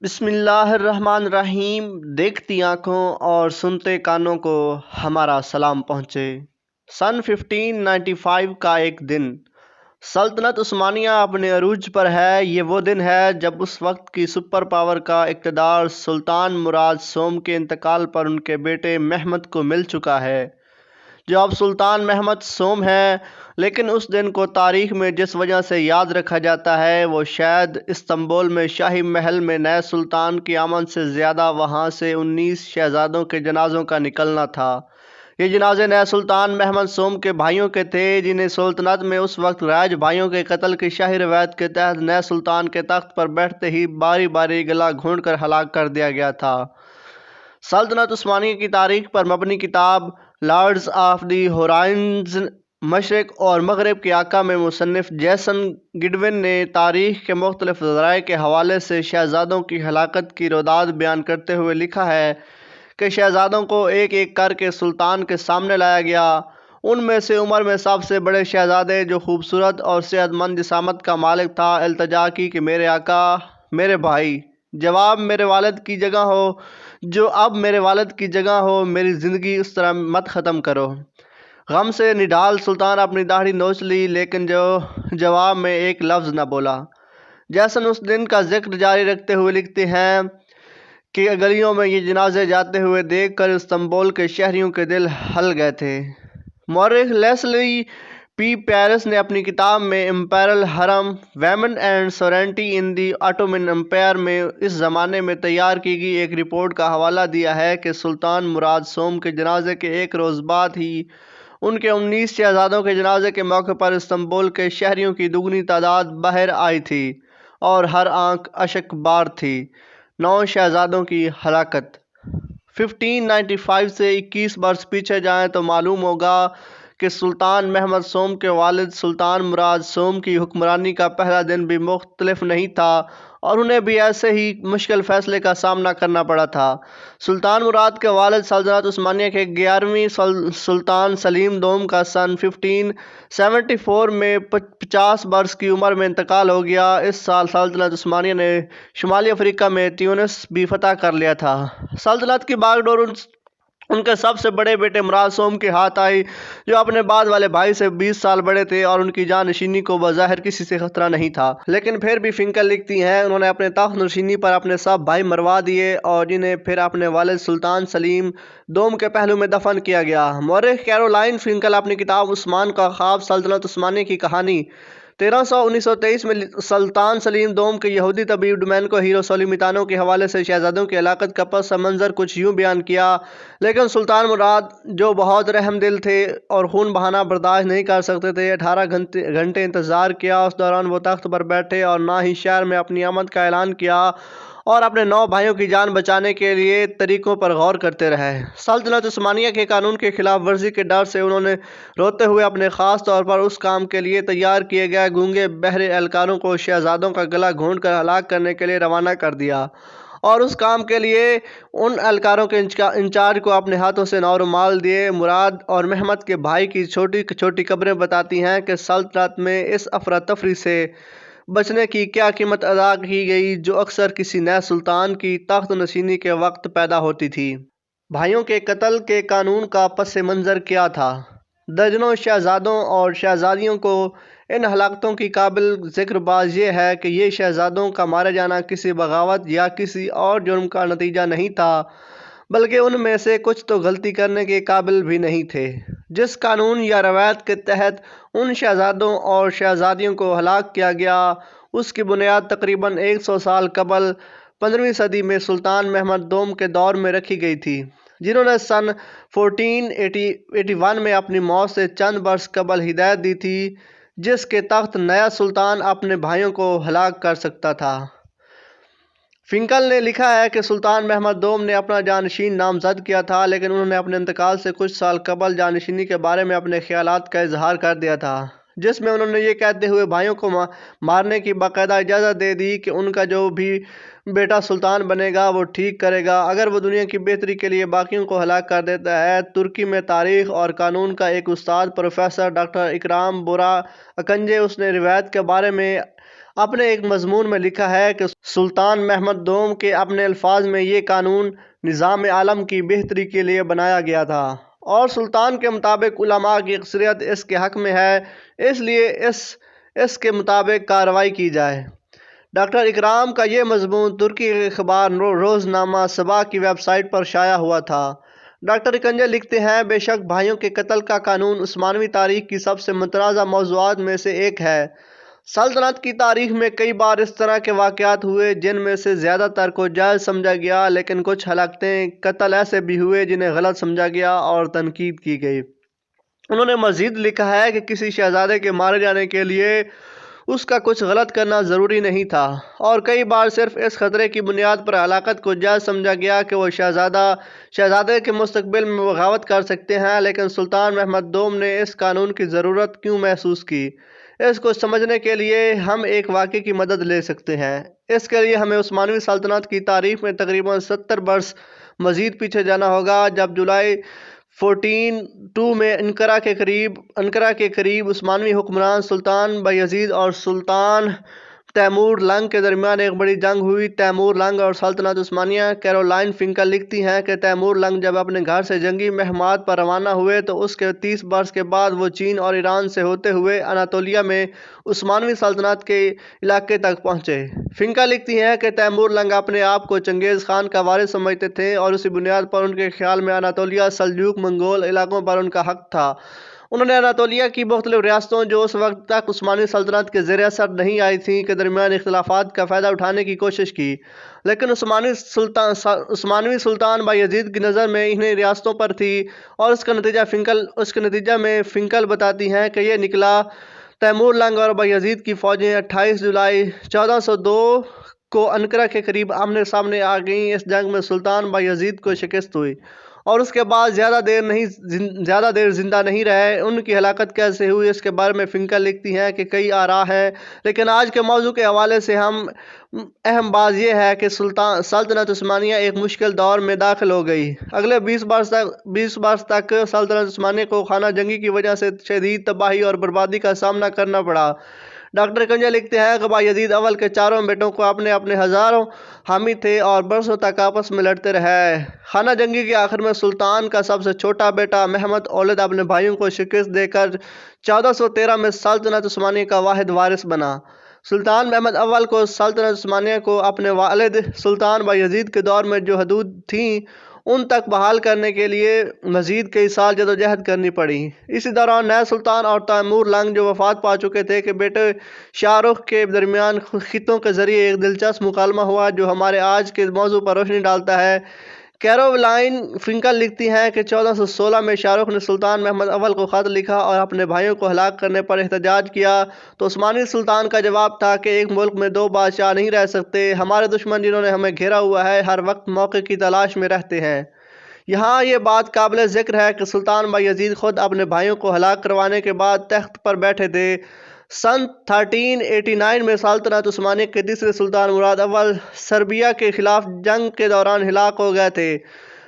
بسم اللہ الرحمن الرحیم۔ دیکھتی آنکھوں اور سنتے کانوں کو ہمارا سلام پہنچے۔ سن 1595 کا ایک دن سلطنت عثمانیہ اپنے عروج پر ہے۔ یہ وہ دن ہے جب اس وقت کی سپر پاور کا اقتدار سلطان مراد سوم کے انتقال پر ان کے بیٹے محمد کو مل چکا ہے، جو اب سلطان محمد سوم ہیں۔ لیکن اس دن کو تاریخ میں جس وجہ سے یاد رکھا جاتا ہے وہ شاید استنبول میں شاہی محل میں نئے سلطان کی آمد سے زیادہ وہاں سے 19 شہزادوں کے جنازوں کا نکلنا تھا۔ یہ جنازے نئے سلطان محمد سوم کے بھائیوں کے تھے، جنہیں سلطنت میں اس وقت رائج بھائیوں کے قتل کی شاہی روایت کے تحت نئے سلطان کے تخت پر بیٹھتے ہی باری باری گلا گھونٹ کر ہلاک کر دیا گیا تھا۔ سلطنت عثمانیہ کی تاریخ پر مبنی کتاب لارڈز آف دی ہورائزن، مشرق اور مغرب کے آقا میں مصنف جیسن گڈون نے تاریخ کے مختلف ذرائع کے حوالے سے شہزادوں کی ہلاکت کی روداد بیان کرتے ہوئے لکھا ہے کہ شہزادوں کو ایک ایک کر کے سلطان کے سامنے لایا گیا۔ ان میں سے عمر میں سب سے بڑے شہزادے، جو خوبصورت اور صحت مند جسامت کا مالک تھا، التجا کی کہ میرے آقا، میرے بھائی، جواب میرے والد کی جگہ ہو، جو اب میرے والد کی جگہ ہو، میری زندگی اس طرح مت ختم کرو۔ غم سے نڈال سلطان اپنی داڑھی نوچ لی، لیکن جو جواب میں ایک لفظ نہ بولا۔ جیسن اس دن کا ذکر جاری رکھتے ہوئے لکھتے ہیں کہ گلیوں میں یہ جنازے جاتے ہوئے دیکھ کر استنبول کے شہریوں کے دل ہل گئے تھے۔ مورخ لیسلی پی پیرس نے اپنی کتاب میں imperial harem, women and sovereignty in the Ottoman empire میں اس زمانے میں تیار کی گئی ایک رپورٹ کا حوالہ دیا ہے کہ سلطان مراد سوم کے جنازے کے ایک روز بعد ہی ان کے 19 شہزادوں کے جنازے کے موقع پر استنبول کے شہریوں کی دگنی تعداد باہر آئی تھی اور ہر آنکھ اشک بار تھی۔ 9 شہزادوں کی ہلاکت۔ 1595 سے 21 برس پیچھے جائیں تو معلوم ہوگا کہ سلطان محمد سوم کے والد سلطان مراد سوم کی حکمرانی کا پہلا دن بھی مختلف نہیں تھا اور انہیں بھی ایسے ہی مشکل فیصلے کا سامنا کرنا پڑا تھا۔ سلطان مراد کے والد سلطنت عثمانیہ کے 11ویں سلطان سلیم دوم کا سن 1574 میں 50 برس کی عمر میں انتقال ہو گیا۔ اس سال سلطنت عثمانیہ نے شمالی افریقہ میں تیونس بھی فتح کر لیا تھا۔ سلطنت کی باغ ڈور ان کے سب سے بڑے بیٹے مراد سوم کے ہاتھ آئی، جو اپنے بعد والے بھائی سے 20 سال بڑے تھے اور ان کی جان نشینی کو بظاہر کسی سے خطرہ نہیں تھا۔ لیکن پھر بھی فنکل لکھتی ہیں انہوں نے اپنے تخت نشینی پر اپنے سب بھائی مروا دیے اور جنہیں پھر اپنے والد سلطان سلیم دوم کے پہلو میں دفن کیا گیا۔ مورخ کیرولائن فنکل اپنی کتاب عثمان کا خواب، سلطنت عثمانیہ کی کہانی 1323 میں سلطان سلیم دوم کے یہودی طبیب ڈومینیکو ہیرو سولیمیتانو کے حوالے سے شہزادوں کی ہلاکت کا پس منظر کچھ یوں بیان کیا: لیکن سلطان مراد، جو بہت رحم دل تھے اور خون بہانا برداشت نہیں کر سکتے تھے، 18 گھنٹے انتظار کیا۔ اس دوران وہ تخت پر بیٹھے اور نہ ہی شہر میں اپنی آمد کا اعلان کیا اور اپنے 9 بھائیوں کی جان بچانے کے لیے طریقوں پر غور کرتے رہے۔ سلطنت عثمانیہ کے قانون کی خلاف ورزی کے ڈر سے انہوں نے روتے ہوئے اپنے خاص طور پر اس کام کے لیے تیار کیے گئے گونگے بہرے اہلکاروں کو شہزادوں کا گلا گھونٹ کر ہلاک کرنے کے لیے روانہ کر دیا، اور اس کام کے لیے ان اہلکاروں کے انچارج کو اپنے ہاتھوں سے 9 رومال دیے۔ مراد اور محمد کے بھائی کی چھوٹی چھوٹی قبریں بتاتی ہیں کہ سلطنت میں اس افراتفری سے بچنے کی کیا قیمت ادا کی گئی جو اکثر کسی نئے سلطان کی تخت نشینی کے وقت پیدا ہوتی تھی۔ بھائیوں کے قتل کے قانون کا پس منظر کیا تھا؟ درجنوں شہزادوں اور شہزادیوں کو ان ہلاکتوں کی قابل ذکر بات یہ ہے کہ یہ شہزادوں کا مارے جانا کسی بغاوت یا کسی اور جرم کا نتیجہ نہیں تھا، بلکہ ان میں سے کچھ تو غلطی کرنے کے قابل بھی نہیں تھے۔ جس قانون یا روایت کے تحت ان شہزادوں اور شہزادیوں کو ہلاک کیا گیا، اس کی بنیاد تقریباً 100 سال قبل 15ویں صدی میں سلطان محمد دوم کے دور میں رکھی گئی تھی، جنہوں نے سن 1481 میں اپنی موت سے چند برس قبل ہدایت دی تھی جس کے تحت نیا سلطان اپنے بھائیوں کو ہلاک کر سکتا تھا۔ فنکل نے لکھا ہے کہ سلطان محمد دوم نے اپنا جانشین نامزد کیا تھا، لیکن انہوں نے اپنے انتقال سے کچھ سال قبل جانشینی کے بارے میں اپنے خیالات کا اظہار کر دیا تھا، جس میں انہوں نے یہ کہتے ہوئے بھائیوں کو مارنے کی باقاعدہ اجازت دے دی کہ ان کا جو بھی بیٹا سلطان بنے گا وہ ٹھیک کرے گا اگر وہ دنیا کی بہتری کے لیے باقیوں کو ہلاک کر دیتا ہے۔ ترکی میں تاریخ اور قانون کا ایک استاد پروفیسر ڈاکٹر اکرام بورا اکنجے، اس نے روایت کے بارے میں اپنے ایک مضمون میں لکھا ہے کہ سلطان محمد دوم کے اپنے الفاظ میں یہ قانون نظام عالم کی بہتری کے لیے بنایا گیا تھا اور سلطان کے مطابق علماء کی اکثریت اس کے حق میں ہے، اس لیے اس کے مطابق کارروائی کی جائے۔ ڈاکٹر اکرام کا یہ مضمون ترکی کے اخبار روزنامہ صبا کی ویب سائٹ پر شائع ہوا تھا۔ ڈاکٹر اکنجے لکھتے ہیں، بے شک بھائیوں کے قتل کا قانون عثمانوی تاریخ کی سب سے متنازع موضوعات میں سے ایک ہے۔ سلطنت کی تاریخ میں کئی بار اس طرح کے واقعات ہوئے جن میں سے زیادہ تر کو جائز سمجھا گیا، لیکن کچھ ہلاکتیں قتل ایسے بھی ہوئے جنہیں غلط سمجھا گیا اور تنقید کی گئی۔ انہوں نے مزید لکھا ہے کہ کسی شہزادے کے مارے جانے کے لیے اس کا کچھ غلط کرنا ضروری نہیں تھا، اور کئی بار صرف اس خطرے کی بنیاد پر ہلاکت کو جائز سمجھا گیا کہ وہ شہزادے کے مستقبل میں بغاوت کر سکتے ہیں، لیکن سلطان محمد دوم نے اس قانون کی ضرورت کیوں محسوس کی، اس کو سمجھنے کے لیے ہم ایک واقعے کی مدد لے سکتے ہیں۔ اس کے لیے ہمیں عثمانوی سلطنت کی تاریخ میں تقریباً 70 برس مزید پیچھے جانا ہوگا، جب جولائی 1402 میں انقرہ کے قریب عثمانوی حکمران سلطان بایزید اور سلطان تیمور لنگ کے درمیان ایک بڑی جنگ ہوئی۔ تیمور لنگ اور سلطنت عثمانیہ کیرولائن فنکل لکھتی ہیں کہ تیمور لنگ جب اپنے گھر سے جنگی مہمات پر روانہ ہوئے تو اس کے 30 برس کے بعد وہ چین اور ایران سے ہوتے ہوئے اناطولیہ میں عثمانوی سلطنت کے علاقے تک پہنچے۔ فنکل لکھتی ہیں کہ تیمور لنگ اپنے آپ کو چنگیز خان کا وارث سمجھتے تھے اور اسی بنیاد پر ان کے خیال میں اناطولیہ، سلجوق، منگول علاقوں پر ان کا حق تھا۔ انہوں نے اناطولیہ کی مختلف ریاستوں جو اس وقت تک عثمانی سلطنت کے زیر اثر نہیں آئی تھیں کے درمیان اختلافات کا فائدہ اٹھانے کی کوشش کی، لیکن عثمانوی سلطان بایزید کی نظر میں انہیں ریاستوں پر تھی، اور اس کے نتیجہ میں فنکل بتاتی ہیں کہ یہ نکلا۔ تیمور لنگ اور بایزید کی فوجیں 28 جولائی 1402 کو انقرہ کے قریب آمنے سامنے آ گئیں۔ اس جنگ میں سلطان بایزید کو شکست ہوئی اور اس کے بعد زیادہ دیر زندہ نہیں رہے۔ ان کی ہلاکت کیسے ہوئی اس کے بارے میں فنکل لکھتی ہیں کہ کئی آراء ہیں، لیکن آج کے موضوع کے حوالے سے اہم بات یہ ہے کہ سلطنت عثمانیہ ایک مشکل دور میں داخل ہو گئی۔ اگلے 20 برس تک سلطنت عثمانیہ کو خانہ جنگی کی وجہ سے شدید تباہی اور بربادی کا سامنا کرنا پڑا۔ ڈاکٹر کنجے لکھتے ہیں کہ بایزید اول کے چاروں بیٹوں کو اپنے ہزاروں حامی تھے اور برسوں تک آپس میں لڑتے رہے۔ خانہ جنگی کے آخر میں سلطان کا سب سے چھوٹا بیٹا محمد اولد اپنے بھائیوں کو شکست دے کر 1413 میں سلطنت عثمانیہ کا واحد وارث بنا۔ سلطان محمد اول کو سلطنت عثمانیہ کو اپنے والد سلطان بایزید کے دور میں جو حدود تھیں ان تک بحال کرنے کے لیے مزید کئی سال جدوجہد کرنی پڑی۔ اسی دوران نئے سلطان اور تیمور لنگ جو وفات پا چکے تھے کے بیٹے شاہ رخ کے درمیان خطوں کے ذریعے ایک دلچسپ مکالمہ ہوا جو ہمارے آج کے موضوع پر روشنی ڈالتا ہے۔ کیرولائن فنکل لکھتی ہیں کہ 1416 میں شاہ رخ نے سلطان محمد اول کو خط لکھا اور اپنے بھائیوں کو ہلاک کرنے پر احتجاج کیا، تو عثمانی سلطان کا جواب تھا کہ ایک ملک میں 2 بادشاہ نہیں رہ سکتے، ہمارے دشمن جنہوں نے ہمیں گھیرا ہوا ہے ہر وقت موقع کی تلاش میں رہتے ہیں۔ یہاں یہ بات قابل ذکر ہے کہ سلطان بایزید خود اپنے بھائیوں کو ہلاک کروانے کے بعد تخت پر بیٹھے تھے۔ سن 1389 میں سلطنت عثمانیہ کے تیسرے سلطان مراد اول سربیا کے خلاف جنگ کے دوران ہلاک ہو گئے تھے۔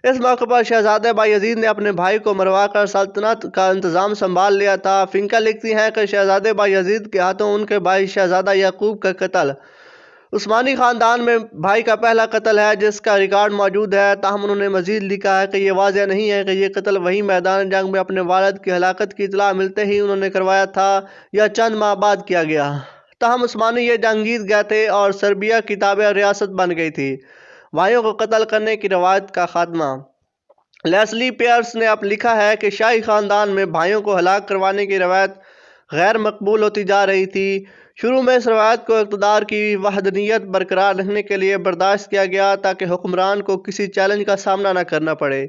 اس موقع پر شہزادہ بایزید نے اپنے بھائی کو مروا کر سلطنت کا انتظام سنبھال لیا تھا۔ فنکل لکھتی ہیں کہ شہزادہ بایزید کے ہاتھوں ان کے بھائی شہزادہ یعقوب کا قتل عثمانی خاندان میں بھائی کا پہلا قتل ہے جس کا ریکارڈ موجود ہے، تاہم انہوں نے مزید لکھا ہے کہ یہ واضح نہیں ہے کہ یہ قتل وہی میدان جنگ میں اپنے والد کی ہلاکت کی اطلاع ملتے ہی انہوں نے کروایا تھا یا چند ماہ بعد کیا گیا۔ تاہم عثمانی یہ جنگ جیت گئے تھے اور سربیا کی تابع ریاست بن گئی تھی۔ بھائیوں کو قتل کرنے کی روایت کا خاتمہ۔ لیسلی پیئرس نے لکھا ہے کہ شاہی خاندان میں بھائیوں کو ہلاک کروانے کی روایت غیر مقبول ہوتی جا رہی تھی۔ شروع میں اس روایت کو اقتدار کی وحدانیت برقرار رکھنے کے لیے برداشت کیا گیا تاکہ حکمران کو کسی چیلنج کا سامنا نہ کرنا پڑے۔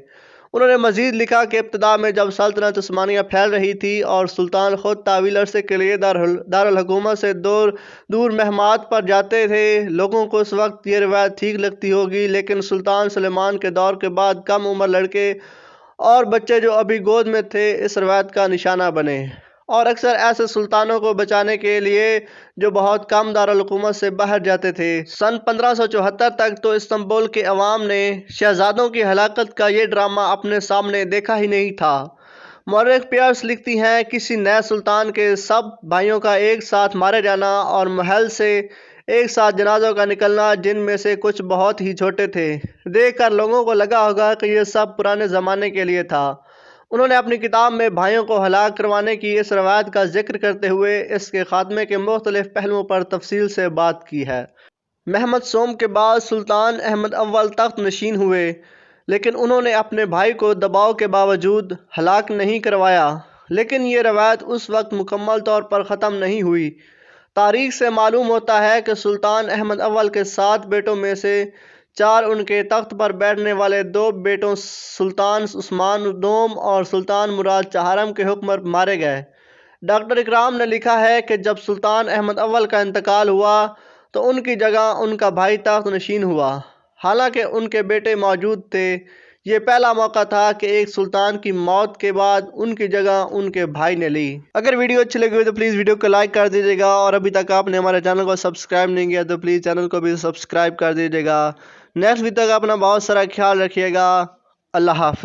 انہوں نے مزید لکھا کہ ابتدا میں جب سلطنت عثمانیہ پھیل رہی تھی اور سلطان خود طویل عرصے کے لیے دارالحکومت سے دور مہمات پر جاتے تھے، لوگوں کو اس وقت یہ روایت ٹھیک لگتی ہوگی، لیکن سلطان سلیمان کے دور کے بعد کم عمر لڑکے اور بچے جو ابھی گود میں تھے اس روایت کا نشانہ بنے، اور اکثر ایسے سلطانوں کو بچانے کے لیے جو بہت کم دارالحکومت سے باہر جاتے تھے۔ سن 1574 تک تو استنبول کے عوام نے شہزادوں کی ہلاکت کا یہ ڈرامہ اپنے سامنے دیکھا ہی نہیں تھا۔ مورخ پیئرس لکھتی ہیں، کسی نئے سلطان کے سب بھائیوں کا ایک ساتھ مارے جانا اور محل سے ایک ساتھ جنازوں کا نکلنا، جن میں سے کچھ بہت ہی چھوٹے تھے، دیکھ کر لوگوں کو لگا ہوگا کہ یہ سب پرانے زمانے کے لیے تھا۔ انہوں نے اپنی کتاب میں بھائیوں کو ہلاک کروانے کی اس روایت کا ذکر کرتے ہوئے اس کے خاتمے کے مختلف پہلوؤں پر تفصیل سے بات کی ہے۔ محمد سوم کے بعد سلطان احمد اول تخت نشین ہوئے، لیکن انہوں نے اپنے بھائی کو دباؤ کے باوجود ہلاک نہیں کروایا، لیکن یہ روایت اس وقت مکمل طور پر ختم نہیں ہوئی۔ تاریخ سے معلوم ہوتا ہے کہ سلطان احمد اول کے 7 بیٹوں میں سے 4 ان کے تخت پر بیٹھنے والے 2 بیٹوں سلطان عثمان دوم اور سلطان مراد چہارم کے حکم پر مارے گئے۔ ڈاکٹر اکرام نے لکھا ہے کہ جب سلطان احمد اول کا انتقال ہوا تو ان کی جگہ ان کا بھائی تخت نشین ہوا، حالانکہ ان کے بیٹے موجود تھے۔ یہ پہلا موقع تھا کہ ایک سلطان کی موت کے بعد ان کی جگہ ان کے بھائی نے لی۔ اگر ویڈیو اچھی لگی ہو تو پلیز ویڈیو کو لائک کر دیجیے گا، اور ابھی تک آپ نے ہمارے چینل کو سبسکرائب نہیں کیا تو پلیز چینل کو بھی سبسکرائب کر دیجیے گا۔ نیکسٹ ویڈیو تک اپنا بہت سارا خیال رکھیے گا۔ اللہ حافظ۔